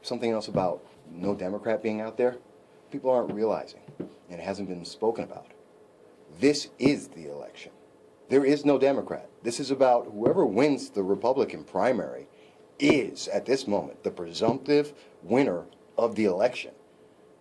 something else about no Democrat being out there, people aren't realizing, and it hasn't been spoken about. This is the election. There is no Democrat. This is about whoever wins the Republican primary is, at this moment, the presumptive winner of the election.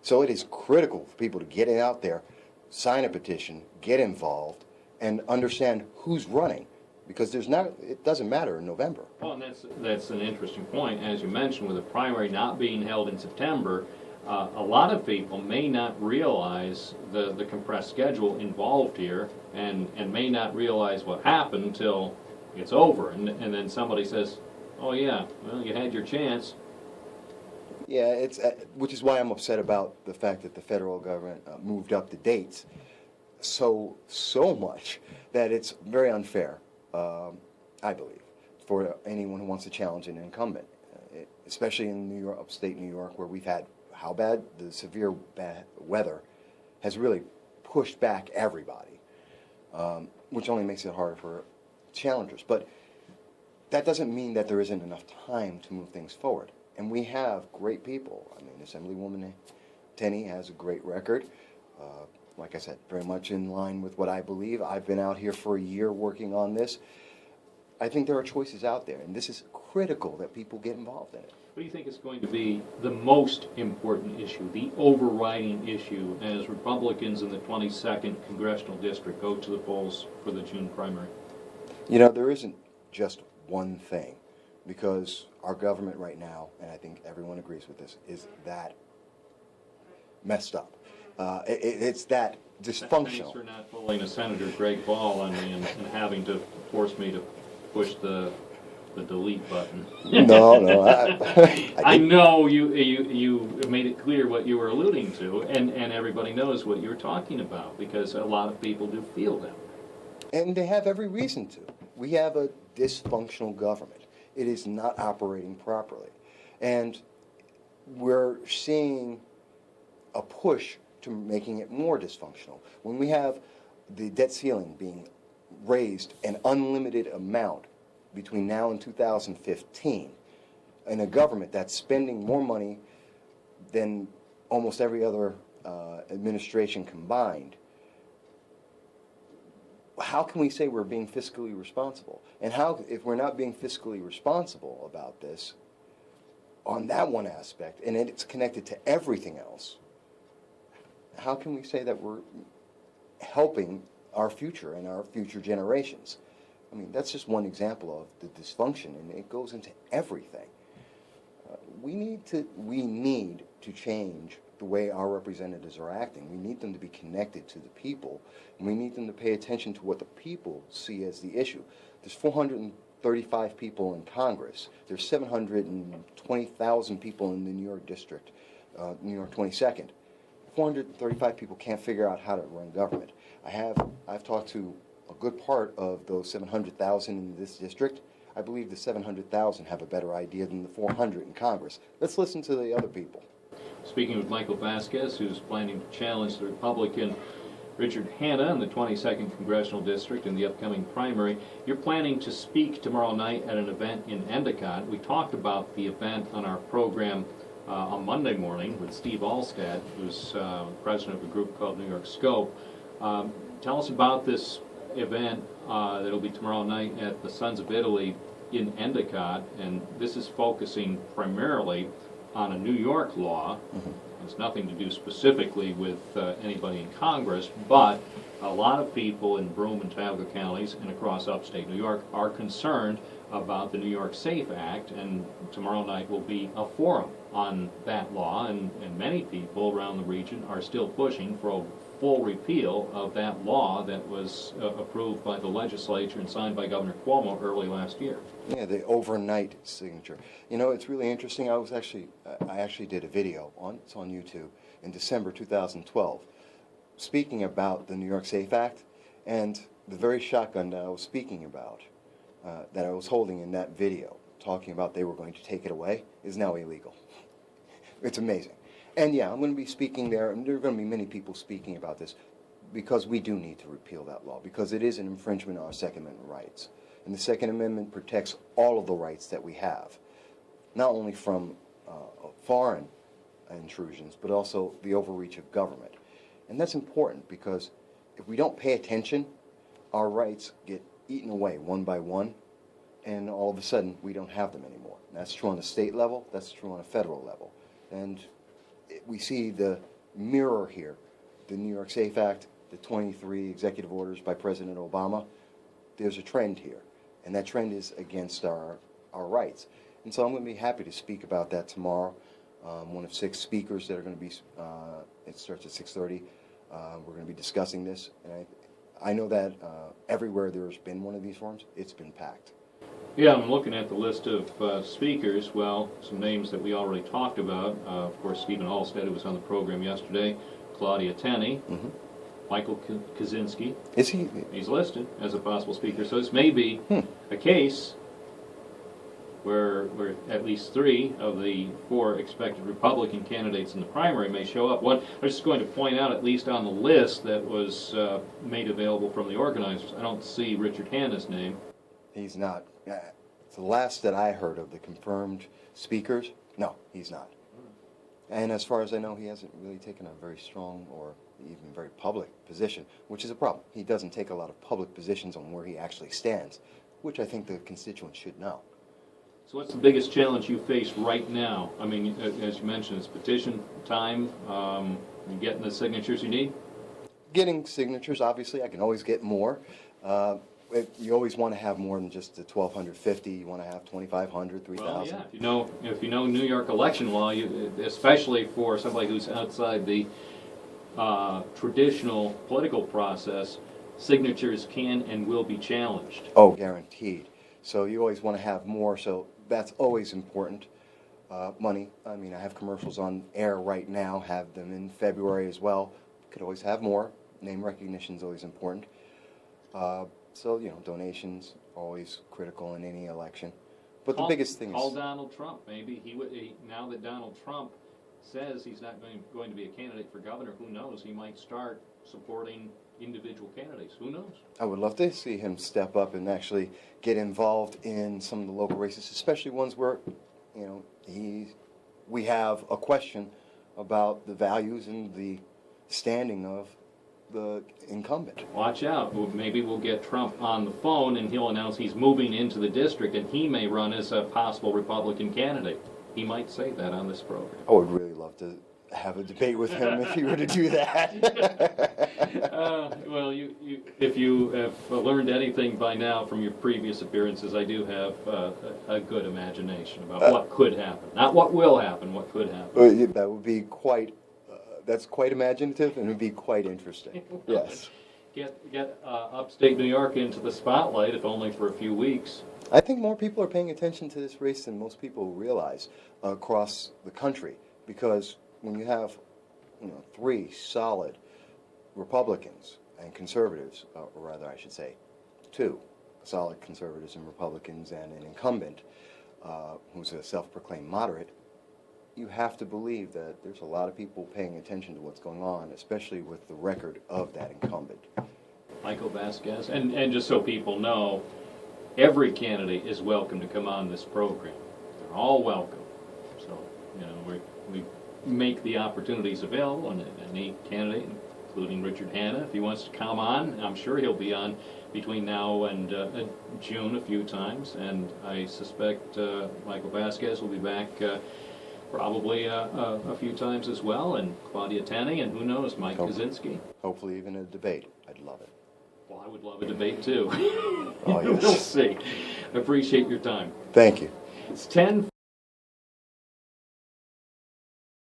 So it is critical for people to get out there, sign a petition, get involved, and understand who's running. Because it doesn't matter in November. Well, and that's an interesting point. As you mentioned, with the primary not being held in September, a lot of people may not realize the compressed schedule involved here, and may not realize what happened until it's over, and then somebody says, "Oh yeah, well, you had your chance." Yeah, it's which is why I'm upset about the fact that the federal government moved up the dates so much that it's very unfair. I believe, for anyone who wants to challenge an incumbent, especially in New York, upstate New York, where we've had how bad the severe bad weather has really pushed back everybody, which only makes it harder for challengers. But that doesn't mean that there isn't enough time to move things forward. And we have great people. I mean, Assemblywoman Tenney has a great record. Like I said, very much in line with what I believe. I've been out here for a year working on this. I think there are choices out there, and this is critical that people get involved in it. What do you think is going to be the most important issue, the overriding issue, as Republicans in the 22nd Congressional District go to the polls for the June primary? You know, there isn't just one thing, because our government right now, and I think everyone agrees with this, is that messed up. It's that dysfunctional. Thanks for not pulling a Senator Greg Ball on me and having to force me to push the delete button. No. I know you made it clear what you were alluding to, and everybody knows what you're talking about, because a lot of people do feel that. And they have every reason to. We have a dysfunctional government. It is not operating properly. And we're seeing a push to making it more dysfunctional. When we have the debt ceiling being raised an unlimited amount between now and 2015, and a government that's spending more money than almost every other administration combined, how can we say we're being fiscally responsible? And how, if we're not being fiscally responsible about this, on that one aspect, and it's connected to everything else, how can we say that we're helping our future and our future generations? I mean, that's just one example of the dysfunction, and it goes into everything. We need to change the way our representatives are acting. We need them to be connected to the people, and we need them to pay attention to what the people see as the issue. There's 435 people in Congress. There's 720,000 people in the New York District, New York 22nd. 435 people can't figure out how to run government. I've talked to a good part of those 700,000 in this district. I believe the 700,000 have a better idea than the 400 in Congress. Let's listen to the other people. Speaking with Michael Vasquez, who's planning to challenge the Republican Richard Hanna in the 22nd Congressional District in the upcoming primary. You're planning to speak tomorrow night at an event in Endicott. We talked about the event on our program on Monday morning with Steve Allstad, who's president of a group called New York Scope. Tell us about this event that'll be tomorrow night at the Sons of Italy in Endicott, and this is focusing primarily on a New York law. It's nothing to do specifically with anybody in Congress, but a lot of people in Broome and Tioga counties and across upstate New York are concerned about the New York SAFE Act, and tomorrow night will be a forum on that law, and many people around the region are still pushing for a full repeal of that law that was approved by the legislature and signed by Governor Cuomo early last year. Yeah, the overnight signature. You know, it's really interesting. I actually did a video it's on YouTube in December 2012, speaking about the New York SAFE Act, and the very shotgun that I was speaking about, that I was holding in that video, talking about they were going to take it away, is now illegal. It's amazing. And yeah, I'm going to be speaking there, and there are going to be many people speaking about this, because we do need to repeal that law, because it is an infringement on our Second Amendment rights. And the Second Amendment protects all of the rights that we have, not only from foreign intrusions, but also the overreach of government. And that's important because if we don't pay attention, our rights get eaten away one by one, and all of a sudden we don't have them anymore. And that's true on the state level, that's true on a federal level. And we see the mirror here, the New York SAFE Act, the 23 executive orders by President Obama. There's a trend here, and that trend is against our rights. And so I'm going to be happy to speak about that tomorrow. One of 6 speakers that are going to be, it starts at 6:30. We're going to be discussing this, and I know that everywhere there's been one of these forums, it's been packed. Yeah, I'm looking at the list of speakers. Well, some names that we already talked about. Of course, Stephen Alstead, who was on the program yesterday, Claudia Tenney, Michael Kaczynski. Is he? He's listed as a possible speaker. So this may be a case where at least 3 of the 4 expected Republican candidates in the primary may show up. One, I'm just going to point out, at least on the list that was made available from the organizers, I don't see Richard Hanna's name. He's not. The last that I heard of the confirmed speakers, no, he's not. And as far as I know, he hasn't really taken a very strong or even very public position, which is a problem. He doesn't take a lot of public positions on where he actually stands, which I think the constituents should know. So what's the biggest challenge you face right now? I mean, as you mentioned, it's petition time, and getting the signatures you need? Getting signatures, obviously, I can always get more. You always want to have more than just the 1,250. You want to have 2,500, 3,000. Well, yeah. If you know New York election law, especially for somebody who's outside the traditional political process, signatures can and will be challenged. Oh, guaranteed. So you always want to have more. So that's always important. Money. I mean, I have commercials on air right now. Have them in February as well. Could always have more. Name recognition is always important. So, donations always critical in any election. But the biggest thing is... Call Donald Trump. Maybe now that Donald Trump says he's not going to be a candidate for governor, who knows? He might start supporting individual candidates. Who knows? I would love to see him step up and actually get involved in some of the local races, especially ones where, we have a question about the values and the standing of the incumbent. Watch out. Maybe we'll get Trump on the phone and he'll announce he's moving into the district and he may run as a possible Republican candidate. He might say that on this program. I would really love to have a debate with him if he were to do that. Well, if you have learned anything by now from your previous appearances, I do have a good imagination about what could happen. Not what will happen, what could happen. That would be quite... that's quite imaginative and it would be quite interesting. Yes. Get upstate New York into the spotlight, if only for a few weeks. I think more people are paying attention to this race than most people realize across the country, because when you have 3 solid Republicans and conservatives, or rather I should say 2 solid conservatives and Republicans and an incumbent who's a self-proclaimed moderate, you have to believe that there's a lot of people paying attention to what's going on, especially with the record of that incumbent. Michael Vasquez, and just so people know, every candidate is welcome to come on this program. They're all welcome. So, we make the opportunities available, and any candidate, including Richard Hanna, if he wants to come on, I'm sure he'll be on between now and June a few times, and I suspect Michael Vasquez will be back probably a few times as well, and Claudia Tenney, and who knows, Mike Kaczynski. Hopefully even a debate. I'd love it. Well, I would love a debate too. Oh, yes. We'll see. I appreciate your time. Thank you. It's 10.